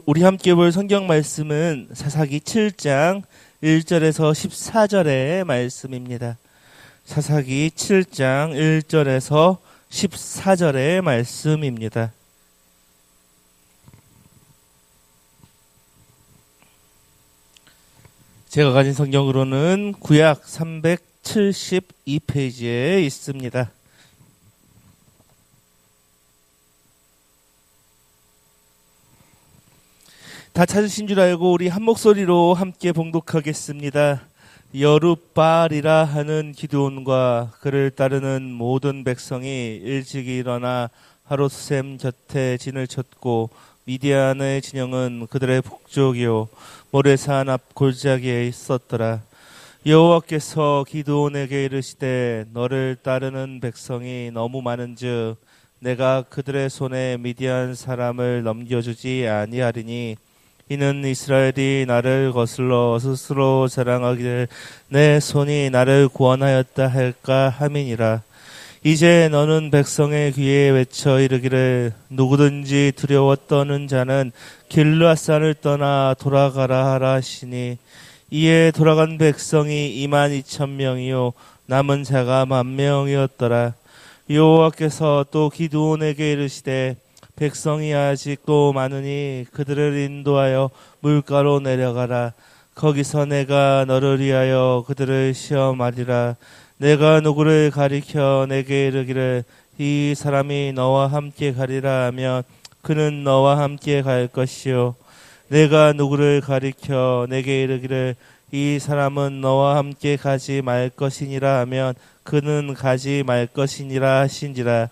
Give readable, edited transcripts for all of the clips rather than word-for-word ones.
우리 함께 볼 성경 말씀은 사사기 7장 1절에서 14절의 말씀입니다. 사사기 7장 1절에서 14절의 말씀입니다. 제가 가진 성경으로는 구약 372페이지에 있습니다. 다 찾으신 줄 알고 우리 한 목소리로 함께 봉독하겠습니다. 여룻바알이라 하는 기드온과 그를 따르는 모든 백성이 일찍이 일어나 하롯셈 곁에 진을 쳤고 미디안의 진영은 그들의 북쪽이요 모레산 앞 골짜기에 있었더라. 여호와께서 기드온에게 이르시되 너를 따르는 백성이 너무 많은즉 내가 그들의 손에 미디안 사람을 넘겨주지 아니하리니 이는 이스라엘이 나를 거슬러 스스로 자랑하기를 내 손이 나를 구원하였다 할까 함이니라. 이제 너는 백성의 귀에 외쳐 이르기를 누구든지 두려워 떠는 자는 길르앗산을 떠나 돌아가라 하라 하시니 이에 돌아간 백성이 22,000명이요 남은 자가 10,000명이었더라. 여호와께서 또 기드온에게 이르시되 백성이 아직도 많으니 그들을 인도하여 물가로 내려가라. 거기서 내가 너를 위하여 그들을 시험하리라. 내가 누구를 가리켜 내게 이르기를 이 사람이 너와 함께 가리라 하면 그는 너와 함께 갈 것이요 내가 누구를 가리켜 내게 이르기를 이 사람은 너와 함께 가지 말 것이니라 하면 그는 가지 말 것이니라 하신지라.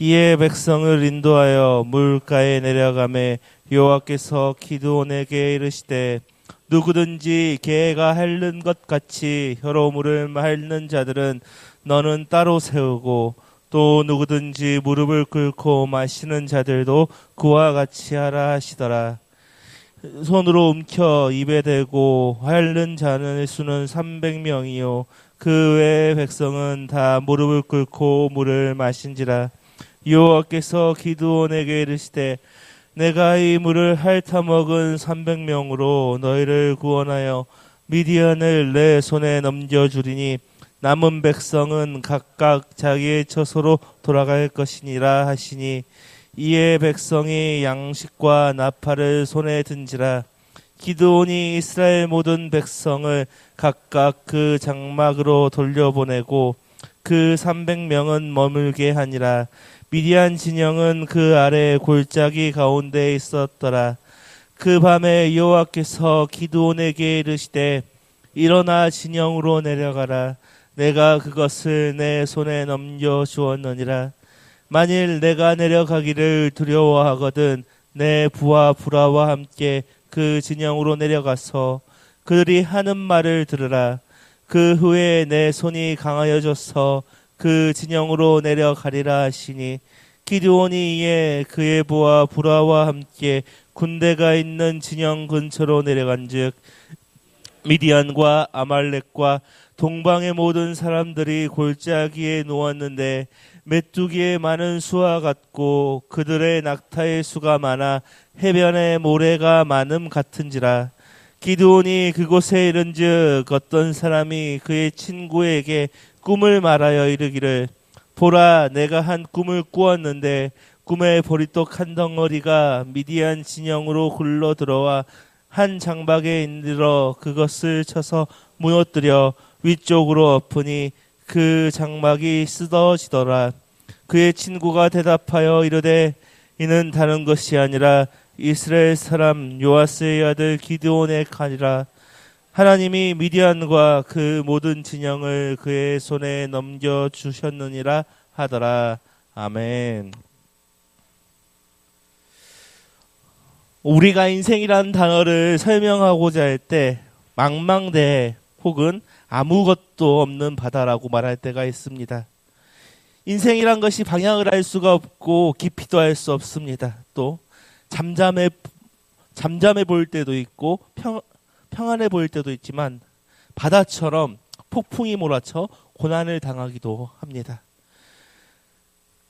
이에 백성을 인도하여 물가에 내려가매 여호와께서 기드온에게 이르시되 누구든지 개가 핥는 것 같이 혀로 물을 핥는 자들은 너는 따로 세우고 또 누구든지 무릎을 꿇고 마시는 자들도 그와 같이 하라 하시더라. 손으로 움켜 입에 대고 핥는 자는 수는 300명이요 그 외의 백성은 다 무릎을 꿇고 물을 마신지라. 여호와께서 기드온에게 이르시되 내가 이 물을 핥아먹은 300명으로 너희를 구원하여 미디안을 내 손에 넘겨주리니 남은 백성은 각각 자기의 처소로 돌아갈 것이니라 하시니 이에 백성이 양식과 나팔을 손에 든지라. 기드온이 이스라엘 모든 백성을 각각 그 장막으로 돌려보내고 그 300명은 머물게 하니라. 미디안 진영은 그 아래 골짜기 가운데 있었더라. 그 밤에 여호와께서 기드온에게 이르시되 일어나 진영으로 내려가라. 내가 그것을 내 손에 넘겨 주었느니라. 만일 내가 내려가기를 두려워하거든 내 부하 부라와 함께 그 진영으로 내려가서 그들이 하는 말을 들으라. 그 후에 내 손이 강하여져서 그 진영으로 내려가리라 하시니 기드온이 이에 그의 부하 부라와 함께 군대가 있는 진영 근처로 내려간즉 미디안과 아말렉과 동방의 모든 사람들이 골짜기에 누웠는데 메뚜기의 많은 수와 같고 그들의 낙타의 수가 많아 해변의 모래가 많음 같은지라. 기드온이 그곳에 이른즉 어떤 사람이 그의 친구에게 꿈을 말하여 이르기를 보라 내가 한 꿈을 꾸었는데 꿈의 보리떡 한 덩어리가 미디안 진영으로 굴러 들어와 한 장막에 이르러 그것을 쳐서 무너뜨려 위쪽으로 엎으니 그 장막이 쓰러지더라. 그의 친구가 대답하여 이르되 이는 다른 것이 아니라 이스라엘 사람 요아스의 아들 기드온의 칼이라. 하나님이 미디안과 그 모든 진영을 그의 손에 넘겨주셨느니라 하더라. 아멘. 우리가 인생이라는 단어를 설명하고자 할 때 망망대해 혹은 아무것도 없는 바다라고 말할 때가 있습니다. 인생이란 것이 방향을 알 수가 없고 깊이도 알 수 없습니다. 또 잠잠해 보일 때도 있고 평안해 보일 때도 있지만 바다처럼 폭풍이 몰아쳐 고난을 당하기도 합니다.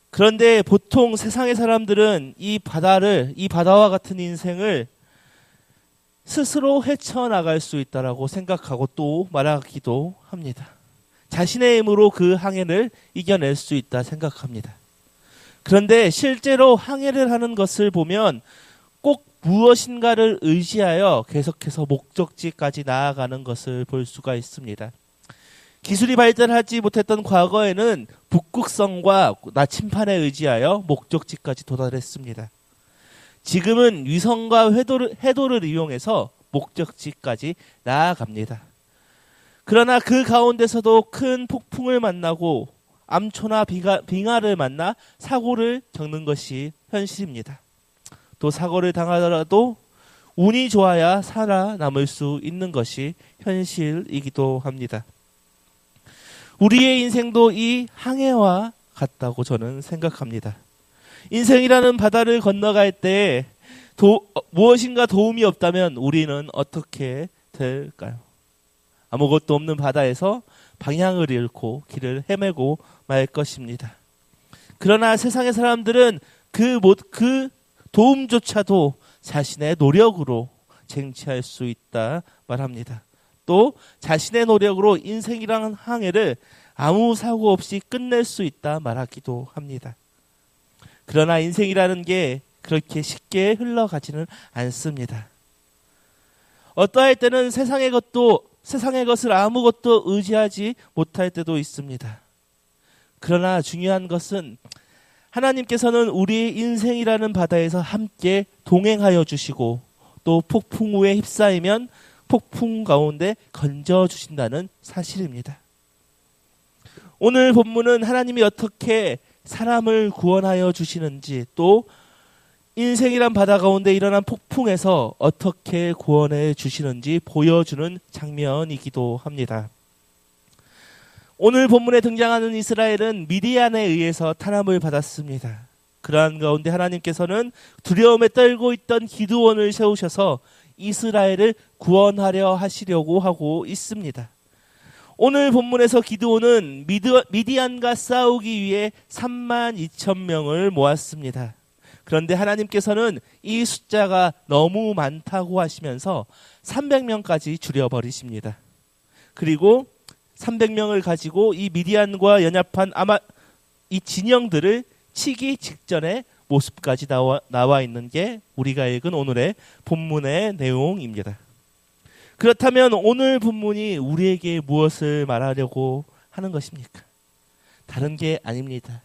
그런데 보통 세상의 사람들은 이 바다와 같은 인생을 스스로 헤쳐나갈 수 있다라고 생각하고 또 말하기도 합니다. 자신의 힘으로 그 항해를 이겨낼 수 있다 생각합니다. 그런데 실제로 항해를 하는 것을 보면 꼭 무엇인가를 의지하여 계속해서 목적지까지 나아가는 것을 볼 수가 있습니다. 기술이 발달하지 못했던 과거에는 북극성과 나침판에 의지하여 목적지까지 도달했습니다. 지금은 위성과 해도를 이용해서 목적지까지 나아갑니다. 그러나 그 가운데서도 큰 폭풍을 만나고 암초나 빙하를 만나 사고를 겪는 것이 현실입니다. 또 사고를 당하더라도 운이 좋아야 살아남을 수 있는 것이 현실이기도 합니다. 우리의 인생도 이 항해와 같다고 저는 생각합니다. 인생이라는 바다를 건너갈 때 무엇인가 도움이 없다면 우리는 어떻게 될까요? 아무것도 없는 바다에서 방향을 잃고 길을 헤매고 말 것입니다. 그러나 세상의 사람들은 그 도움조차도 자신의 노력으로 쟁취할 수 있다 말합니다. 또 자신의 노력으로 인생이라는 항해를 아무 사고 없이 끝낼 수 있다 말하기도 합니다. 그러나 인생이라는 게 그렇게 쉽게 흘러가지는 않습니다. 어떠할 때는 세상의 것을 아무것도 의지하지 못할 때도 있습니다. 그러나 중요한 것은 하나님께서는 우리의 인생이라는 바다에서 함께 동행하여 주시고 또 폭풍 후에 휩싸이면 폭풍 가운데 건져주신다는 사실입니다. 오늘 본문은 하나님이 어떻게 사람을 구원하여 주시는지 또 인생이란 바다 가운데 일어난 폭풍에서 어떻게 구원해 주시는지 보여주는 장면이기도 합니다. 오늘 본문에 등장하는 이스라엘은 미디안에 의해서 탄압을 받았습니다. 그러한 가운데 하나님께서는 두려움에 떨고 있던 기드온을 세우셔서 이스라엘을 구원하려 하시려고 하고 있습니다. 오늘 본문에서 기드온은 미디안과 싸우기 위해 32,000명을 모았습니다. 그런데 하나님께서는 이 숫자가 너무 많다고 하시면서 300명까지 줄여버리십니다. 그리고 300명을 가지고 이 미디안과 연합한 이 진영들을 치기 직전의 모습까지 나와 있는 게 우리가 읽은 오늘의 본문의 내용입니다. 그렇다면 오늘 본문이 우리에게 무엇을 말하려고 하는 것입니까? 다른 게 아닙니다.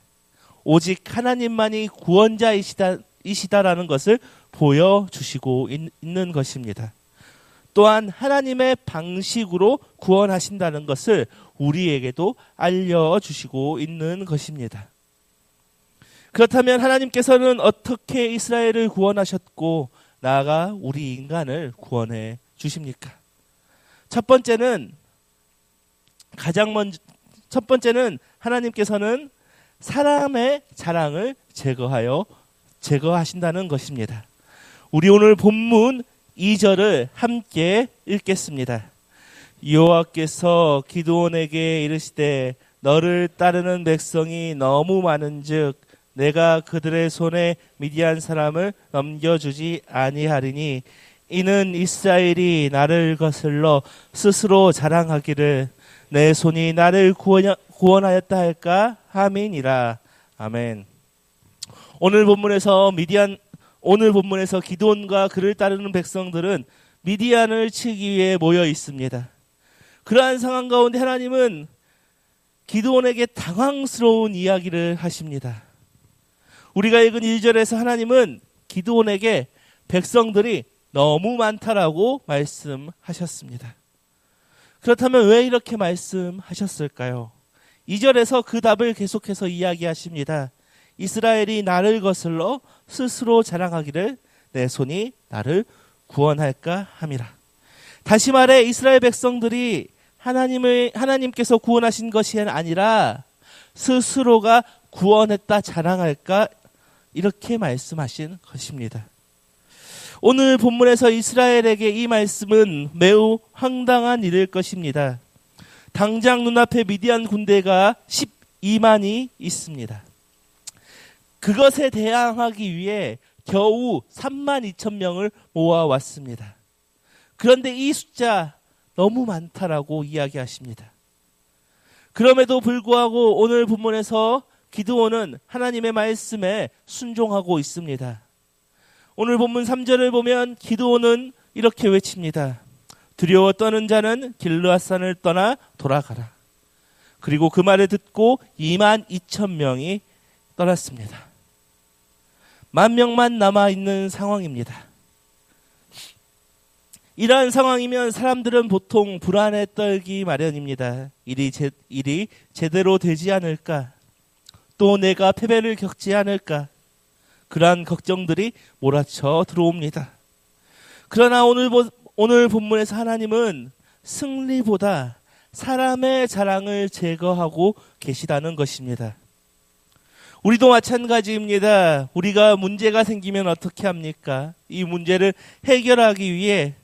오직 하나님만이 구원자이시다라는 것을 보여주시고 있는 것입니다. 또한 하나님의 방식으로 구원하신다는 것을 우리에게도 알려주시고 있는 것입니다. 그렇다면 하나님께서는 어떻게 이스라엘을 구원하셨고 나아가 우리 인간을 구원해 주십니까? 첫 번째는 하나님께서는 사람의 자랑을 제거하신다는 것입니다. 우리 오늘 본문 2절을 함께 읽겠습니다. 여호와께서 기드온에게 이르시되 너를 따르는 백성이 너무 많은즉 내가 그들의 손에 미디안 사람을 넘겨주지 아니하리니 이는 이스라엘이 나를 거슬러 스스로 자랑하기를 내 손이 나를 구원하였다 할까 함이니라. 아멘. 오늘 본문에서 기드온과 그를 따르는 백성들은 미디안을 치기 위해 모여 있습니다. 그러한 상황 가운데 하나님은 기드온에게 당황스러운 이야기를 하십니다. 우리가 읽은 1절에서 하나님은 기드온에게 백성들이 너무 많다라고 말씀하셨습니다. 그렇다면 왜 이렇게 말씀하셨을까요? 2절에서 그 답을 계속해서 이야기하십니다. 이스라엘이 나를 거슬러 스스로 자랑하기를 내 손이 나를 구원할까 함이라. 다시 말해 이스라엘 백성들이 하나님께서 구원하신 것이 아니라 스스로가 구원했다 자랑할까 이렇게 말씀하신 것입니다. 오늘 본문에서 이스라엘에게 이 말씀은 매우 황당한 일일 것입니다. 당장 눈앞에 미디안 군대가 12만이 있습니다. 그것에 대항하기 위해 겨우 32,000명을 모아왔습니다. 그런데 이 숫자 너무 많다라고 이야기하십니다. 그럼에도 불구하고 오늘 본문에서 기드온은 하나님의 말씀에 순종하고 있습니다. 오늘 본문 3절을 보면 기드온은 이렇게 외칩니다. 두려워 떠는 자는 길르앗산을 떠나 돌아가라. 그리고 그 말을 듣고 22,000명이 떠났습니다. 10,000명만 남아있는 상황입니다. 이러한 상황이면 사람들은 보통 불안에 떨기 마련입니다. 일이 제대로 되지 않을까? 또 내가 패배를 겪지 않을까? 그러한 걱정들이 몰아쳐 들어옵니다. 그러나 오늘 본문에서 하나님은 승리보다 사람의 자랑을 제거하고 계시다는 것입니다. 우리도 마찬가지입니다. 우리가 문제가 생기면 어떻게 합니까? 이 문제를 해결하기 위해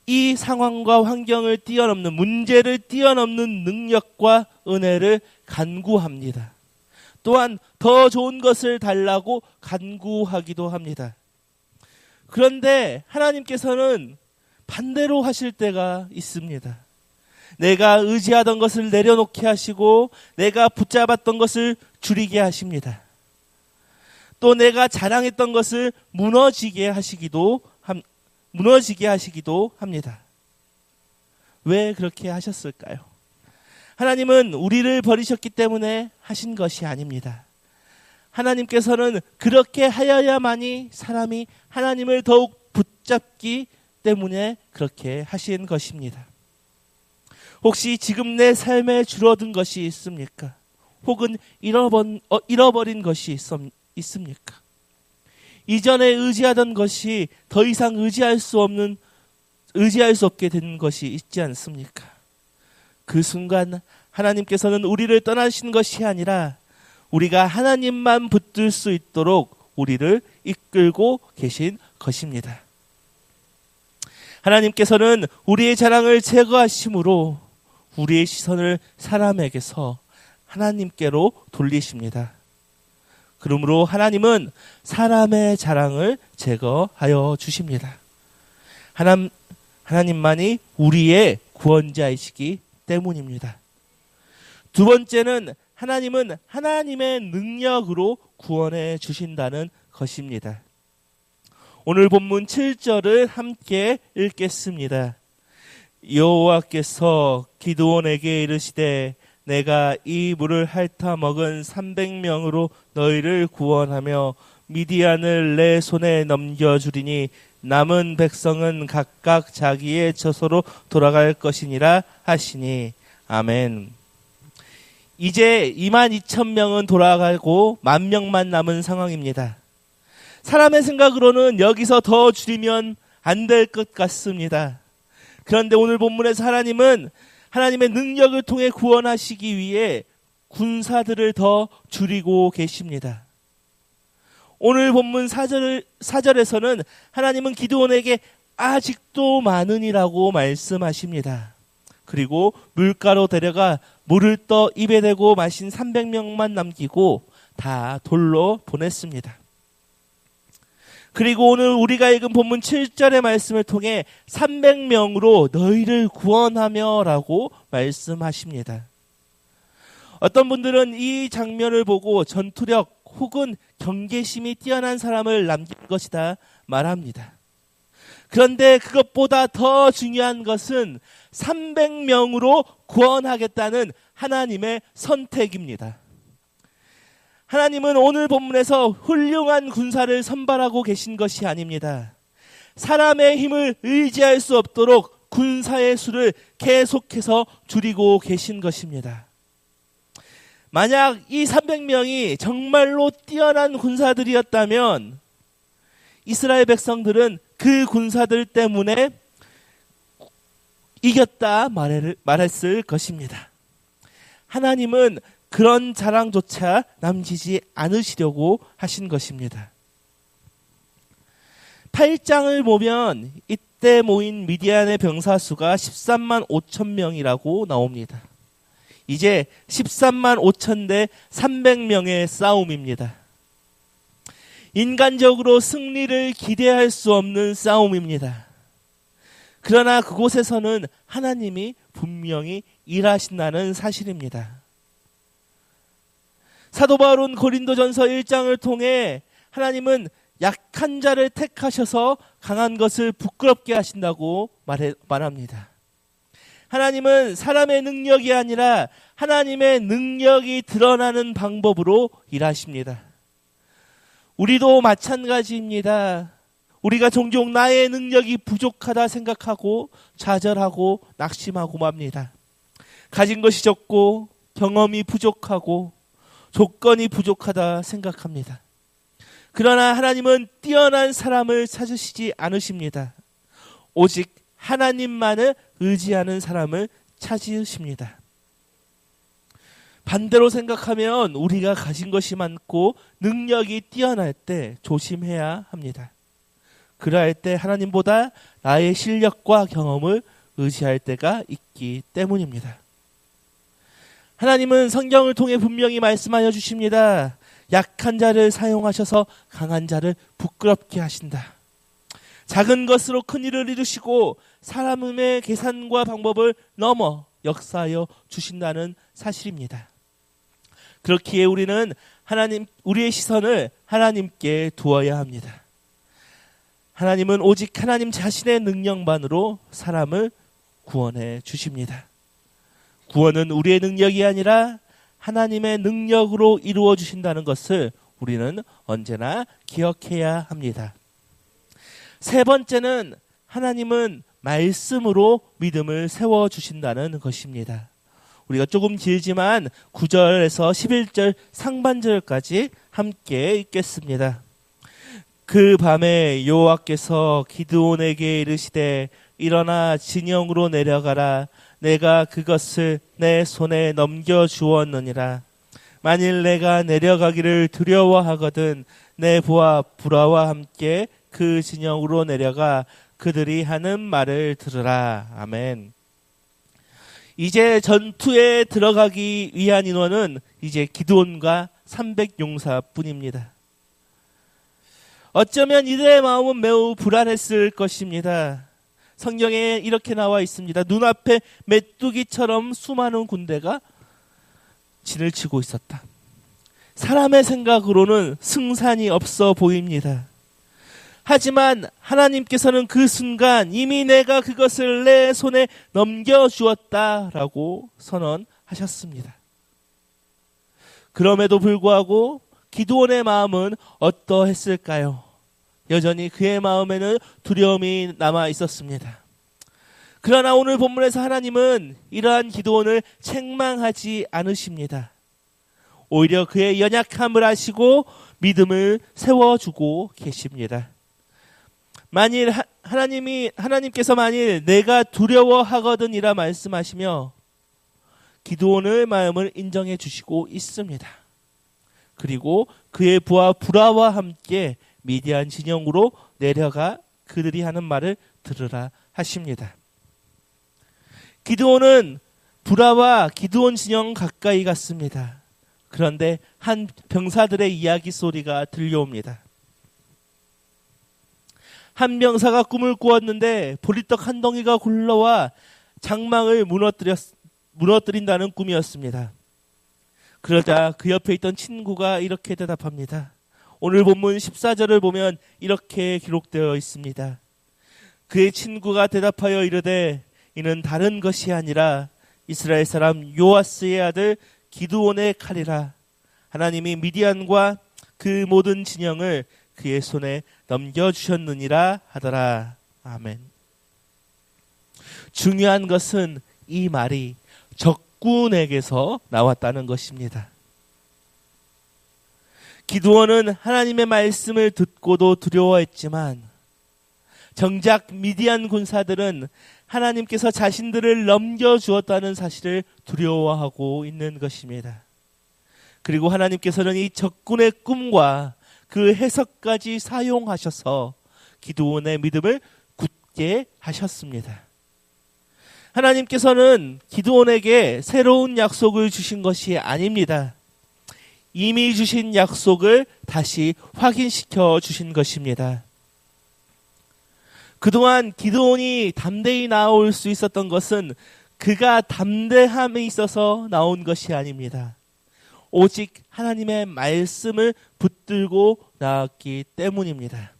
이 상황과 환경을 뛰어넘는, 문제를 뛰어넘는 능력과 은혜를 간구합니다. 또한 더 좋은 것을 달라고 간구하기도 합니다. 그런데 하나님께서는 반대로 하실 때가 있습니다. 내가 의지하던 것을 내려놓게 하시고 내가 붙잡았던 것을 줄이게 하십니다. 또 내가 자랑했던 것을 무너지게 하시기도 합니다. 왜 그렇게 하셨을까요? 하나님은 우리를 버리셨기 때문에 하신 것이 아닙니다. 하나님께서는 그렇게 하여야만이 사람이 하나님을 더욱 붙잡기 때문에 그렇게 하신 것입니다. 혹시 지금 내 삶에 줄어든 것이 있습니까? 혹은 잃어버린 것이 있습니까? 이전에 의지하던 것이 더 이상 의지할 수 없게 된 것이 있지 않습니까? 그 순간 하나님께서는 우리를 떠나신 것이 아니라 우리가 하나님만 붙들 수 있도록 우리를 이끌고 계신 것입니다. 하나님께서는 우리의 자랑을 제거하심으로 우리의 시선을 사람에게서 하나님께로 돌리십니다. 그러므로 하나님은 사람의 자랑을 제거하여 주십니다. 하나님만이 우리의 구원자이시기 때문입니다. 두 번째는 하나님은 하나님의 능력으로 구원해 주신다는 것입니다. 오늘 본문 7절을 함께 읽겠습니다. 여호와께서 기드온에게 이르시되 내가 이 물을 핥아 먹은 300명으로 너희를 구원하며 미디안을 내 손에 넘겨주리니 남은 백성은 각각 자기의 처소로 돌아갈 것이니라 하시니 아멘. 이제 22,000명은 돌아가고 10,000명만 남은 상황입니다. 사람의 생각으로는 여기서 더 줄이면 안 될 것 같습니다. 그런데 오늘 본문에서 하나님은 하나님의 능력을 통해 구원하시기 위해 군사들을 더 줄이고 계십니다. 오늘 본문 4절에서는 하나님은 기드온에게 아직도 많으니라고 말씀하십니다. 그리고 물가로 데려가 물을 떠 입에 대고 마신 300명만 남기고 다 돌로 보냈습니다. 그리고 오늘 우리가 읽은 본문 7절의 말씀을 통해 300명으로 너희를 구원하며 라고 말씀하십니다. 어떤 분들은 이 장면을 보고 전투력 혹은 경계심이 뛰어난 사람을 남길 것이다 말합니다. 그런데 그것보다 더 중요한 것은 300명으로 구원하겠다는 하나님의 선택입니다. 하나님은 오늘 본문에서 훌륭한 군사를 선발하고 계신 것이 아닙니다. 사람의 힘을 의지할 수 없도록 군사의 수를 계속해서 줄이고 계신 것입니다. 만약 이 300명이 정말로 뛰어난 군사들이었다면 이스라엘 백성들은 그 군사들 때문에 이겼다 말했을 것입니다. 하나님은 그런 자랑조차 남기지 않으시려고 하신 것입니다. 8장을 보면 이때 모인 미디안의 병사 수가 13만 5천 명이라고 나옵니다. 이제 13만 5천 대 300명의 싸움입니다. 인간적으로 승리를 기대할 수 없는 싸움입니다. 그러나 그곳에서는 하나님이 분명히 일하신다는 사실입니다. 사도 바울은 고린도전서 1장을 통해 하나님은 약한 자를 택하셔서 강한 것을 부끄럽게 하신다고 말합니다. 하나님은 사람의 능력이 아니라 하나님의 능력이 드러나는 방법으로 일하십니다. 우리도 마찬가지입니다. 우리가 종종 나의 능력이 부족하다 생각하고 좌절하고 낙심하고 맙니다. 가진 것이 적고 경험이 부족하고 조건이 부족하다 생각합니다. 그러나 하나님은 뛰어난 사람을 찾으시지 않으십니다. 오직 하나님만을 의지하는 사람을 찾으십니다. 반대로 생각하면 우리가 가진 것이 많고 능력이 뛰어날 때 조심해야 합니다. 그러할 때 하나님보다 나의 실력과 경험을 의지할 때가 있기 때문입니다. 하나님은 성경을 통해 분명히 말씀하여 주십니다. 약한 자를 사용하셔서 강한 자를 부끄럽게 하신다. 작은 것으로 큰 일을 이루시고 사람의 계산과 방법을 넘어 역사하여 주신다는 사실입니다. 그렇기에 우리는 우리의 시선을 하나님께 두어야 합니다. 하나님은 오직 하나님 자신의 능력만으로 사람을 구원해 주십니다. 구원은 우리의 능력이 아니라 하나님의 능력으로 이루어 주신다는 것을 우리는 언제나 기억해야 합니다. 세 번째는 하나님은 말씀으로 믿음을 세워주신다는 것입니다. 우리가 조금 길지만 9절에서 11절 상반절까지 함께 읽겠습니다. 그 밤에 여호와께서 기드온에게 이르시되 일어나 진영으로 내려가라. 내가 그것을 내 손에 넘겨주었느니라. 만일 내가 내려가기를 두려워하거든 내 부하 부라와 함께 그 진영으로 내려가 그들이 하는 말을 들으라. 아멘. 이제 전투에 들어가기 위한 인원은 이제 기드온과 300용사뿐입니다. 어쩌면 이들의 마음은 매우 불안했을 것입니다. 성경에 이렇게 나와 있습니다. 눈앞에 메뚜기처럼 수많은 군대가 진을 치고 있었다. 사람의 생각으로는 승산이 없어 보입니다. 하지만 하나님께서는 그 순간 이미 내가 그것을 내 손에 넘겨주었다라고 선언하셨습니다. 그럼에도 불구하고 기드온의 마음은 어떠했을까요? 여전히 그의 마음에는 두려움이 남아 있었습니다. 그러나 오늘 본문에서 하나님은 이러한 기드온을 책망하지 않으십니다. 오히려 그의 연약함을 아시고 믿음을 세워주고 계십니다. 하나님께서 만일 내가 두려워하거든이라 말씀하시며 기드온의 마음을 인정해 주시고 있습니다. 그리고 그의 부하 부라와 함께 미디안 진영으로 내려가 그들이 하는 말을 들으라 하십니다. 기드온은 부라와 기드온 진영 가까이 갔습니다. 그런데 한 병사들의 이야기 소리가 들려옵니다. 한 병사가 꿈을 꾸었는데 보리떡 한 덩이가 굴러와 장막을 무너뜨린다는 꿈이었습니다. 그러자 그 옆에 있던 친구가 이렇게 대답합니다. 오늘 본문 14절을 보면 이렇게 기록되어 있습니다. 그의 친구가 대답하여 이르되 이는 다른 것이 아니라 이스라엘 사람 요아스의 아들 기드온의 칼이라. 하나님이 미디안과 그 모든 진영을 그의 손에 넘겨주셨느니라 하더라. 아멘. 중요한 것은 이 말이 적군에게서 나왔다는 것입니다. 기드온은 하나님의 말씀을 듣고도 두려워했지만 정작 미디안 군사들은 하나님께서 자신들을 넘겨주었다는 사실을 두려워하고 있는 것입니다. 그리고 하나님께서는 이 적군의 꿈과 그 해석까지 사용하셔서 기드온의 믿음을 굳게 하셨습니다. 하나님께서는 기드온에게 새로운 약속을 주신 것이 아닙니다. 이미 주신 약속을 다시 확인시켜 주신 것입니다. 그동안 기드온이 담대히 나올 수 있었던 것은 그가 담대함에 있어서 나온 것이 아닙니다. 오직 하나님의 말씀을 붙들고 나왔기 때문입니다.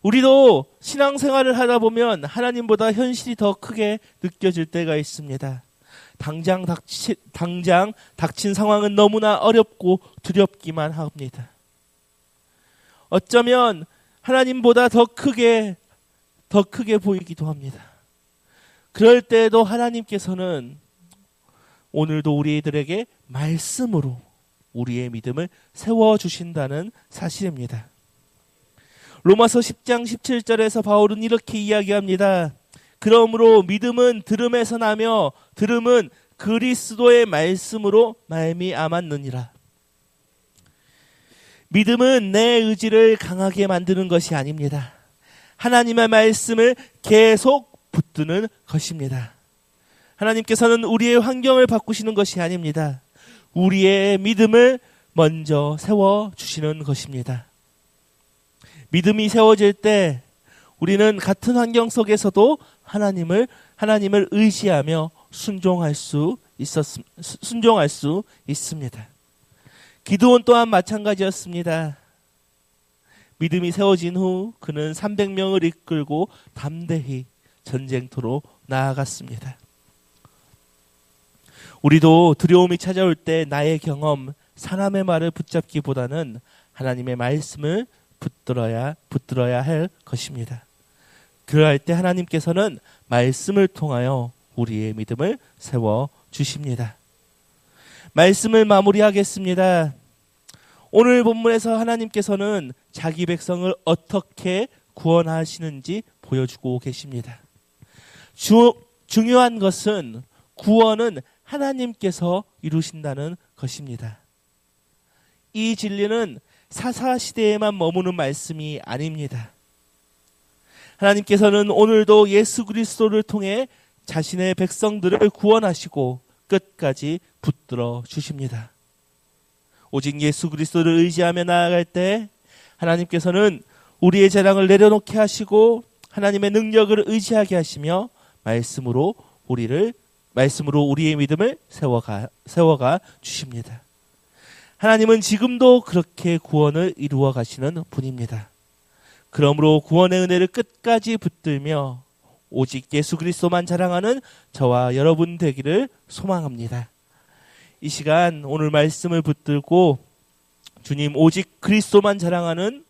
우리도 신앙생활을 하다 보면 하나님보다 현실이 더 크게 느껴질 때가 있습니다. 당장 닥친 상황은 너무나 어렵고 두렵기만 합니다. 어쩌면 하나님보다 더 크게 보이기도 합니다. 그럴 때에도 하나님께서는 오늘도 우리들에게 말씀으로 우리의 믿음을 세워주신다는 사실입니다. 로마서 10장 17절에서 바울은 이렇게 이야기합니다. 그러므로 믿음은 들음에서 나며 들음은 그리스도의 말씀으로 말미암았느니라. 믿음은 내 의지를 강하게 만드는 것이 아닙니다. 하나님의 말씀을 계속 붙드는 것입니다. 하나님께서는 우리의 환경을 바꾸시는 것이 아닙니다. 우리의 믿음을 먼저 세워주시는 것입니다. 믿음이 세워질 때 우리는 같은 환경 속에서도 하나님을 의지하며 순종할 수 있습니다. 기드온 또한 마찬가지였습니다. 믿음이 세워진 후 그는 300명을 이끌고 담대히 전쟁터로 나아갔습니다. 우리도 두려움이 찾아올 때 나의 경험, 사람의 말을 붙잡기보다는 하나님의 말씀을 붙들어야 할 것입니다. 그럴 때 하나님께서는 말씀을 통하여 우리의 믿음을 세워주십니다. 말씀을 마무리하겠습니다. 오늘 본문에서 하나님께서는 자기 백성을 어떻게 구원하시는지 보여주고 계십니다. 중요한 것은 구원은 하나님께서 이루신다는 것입니다. 이 진리는 사사시대에만 머무는 말씀이 아닙니다. 하나님께서는 오늘도 예수 그리스도를 통해 자신의 백성들을 구원하시고 끝까지 붙들어 주십니다. 오직 예수 그리스도를 의지하며 나아갈 때 하나님께서는 우리의 재량을 내려놓게 하시고 하나님의 능력을 의지하게 하시며 말씀으로 우리의 믿음을 세워가 주십니다. 하나님은 지금도 그렇게 구원을 이루어 가시는 분입니다. 그러므로 구원의 은혜를 끝까지 붙들며 오직 예수 그리스도만 자랑하는 저와 여러분 되기를 소망합니다. 이 시간 오늘 말씀을 붙들고 주님 오직 그리스도만 자랑하는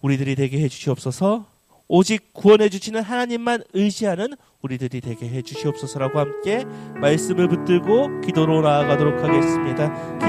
우리들이 되게 해주시옵소서. 오직 구원해 주시는 하나님만 의지하는 우리들이 되게 해주시옵소서라고 함께 말씀을 붙들고 기도로 나아가도록 하겠습니다.